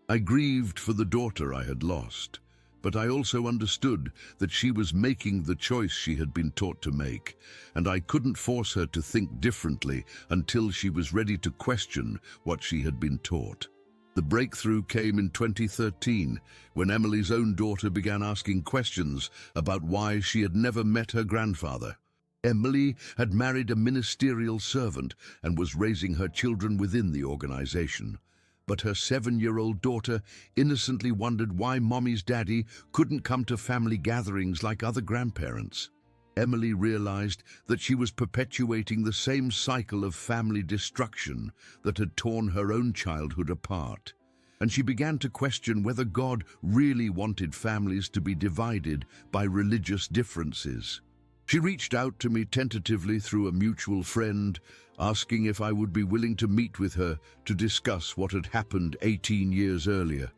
I grieved for the daughter I had lost, but I also understood that she was making the choice she had been taught to make, and I couldn't force her to think differently until she was ready to question what she had been taught. The breakthrough came in 2013, when Emily's own daughter began asking questions about why she had never met her grandfather. Emily had married a ministerial servant and was raising her children within the organization. But her 7-year-old daughter innocently wondered why Mommy's daddy couldn't come to family gatherings like other grandparents. Emily realized that she was perpetuating the same cycle of family destruction that had torn her own childhood apart. and she began to question whether God really wanted families to be divided by religious differences. She reached out to me tentatively through a mutual friend, asking if I would be willing to meet with her to discuss what had happened 18 years earlier.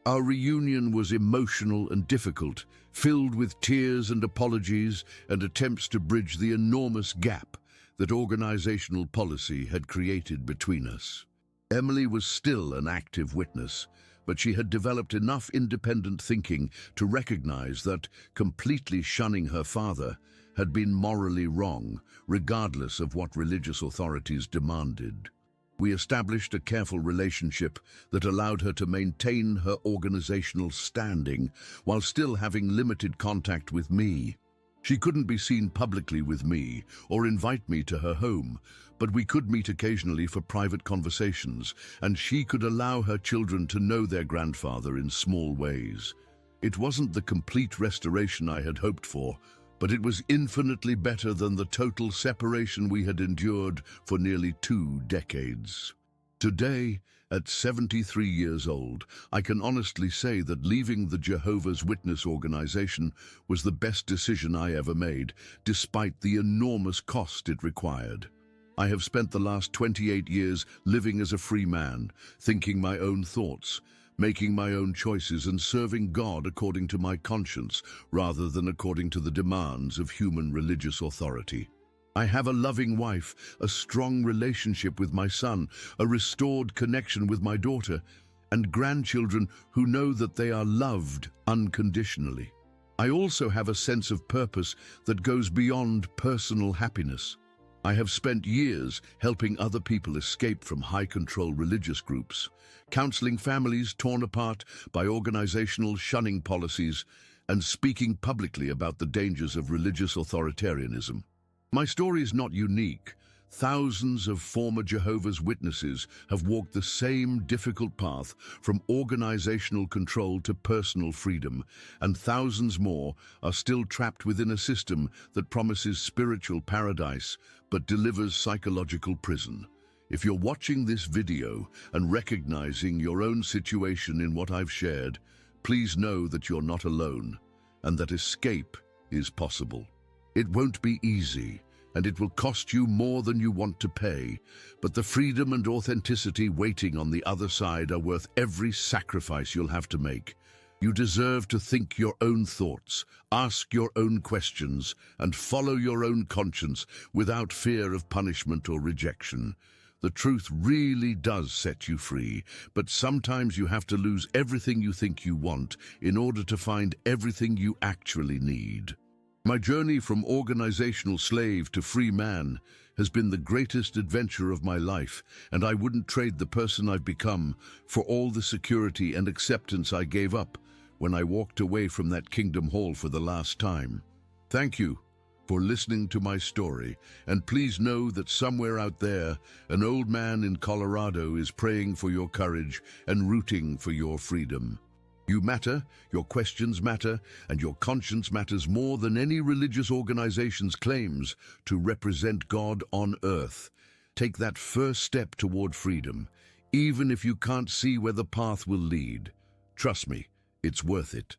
Our reunion was emotional and difficult, filled with tears and apologies and attempts to bridge the enormous gap that organizational policy had created between us. Emily was still an active witness, but she had developed enough independent thinking to recognize that completely shunning her father had been morally wrong, regardless of what religious authorities demanded. We established a careful relationship that allowed her to maintain her organizational standing while still having limited contact with me. She couldn't be seen publicly with me or invite me to her home, but we could meet occasionally for private conversations, and she could allow her children to know their grandfather in small ways. It wasn't the complete restoration I had hoped for, but it was infinitely better than the total separation we had endured for nearly 2 decades. Today, at 73 years old, I can honestly say that leaving the Jehovah's Witness organization was the best decision I ever made, despite the enormous cost it required. I have spent the last 28 years living as a free man, thinking my own thoughts, making my own choices and serving God according to my conscience rather than according to the demands of human religious authority. I have a loving wife, a strong relationship with my son, a restored connection with my daughter, and grandchildren who know that they are loved unconditionally. I also have a sense of purpose that goes beyond personal happiness. I have spent years helping other people escape from high-control religious groups, counseling families torn apart by organizational shunning policies, and speaking publicly about the dangers of religious authoritarianism. My story is not unique. Thousands of former Jehovah's Witnesses have walked the same difficult path from organizational control to personal freedom, and thousands more are still trapped within a system that promises spiritual paradise but delivers psychological prison. If you're watching this video and recognizing your own situation in what I've shared, please know that you're not alone and that escape is possible. It won't be easy, and it will cost you more than you want to pay, but the freedom and authenticity waiting on the other side are worth every sacrifice you'll have to make. You deserve to think your own thoughts, ask your own questions, and follow your own conscience without fear of punishment or rejection. The truth really does set you free, but sometimes you have to lose everything you think you want in order to find everything you actually need. My journey from organizational slave to free man has been the greatest adventure of my life, and I wouldn't trade the person I've become for all the security and acceptance I gave up when I walked away from that kingdom hall for the last time. Thank you for listening to my story, and please know that somewhere out there, an old man in Colorado is praying for your courage and rooting for your freedom. You matter, your questions matter, and your conscience matters more than any religious organization's claims to represent God on earth. Take that first step toward freedom, even if you can't see where the path will lead. Trust me, it's worth it.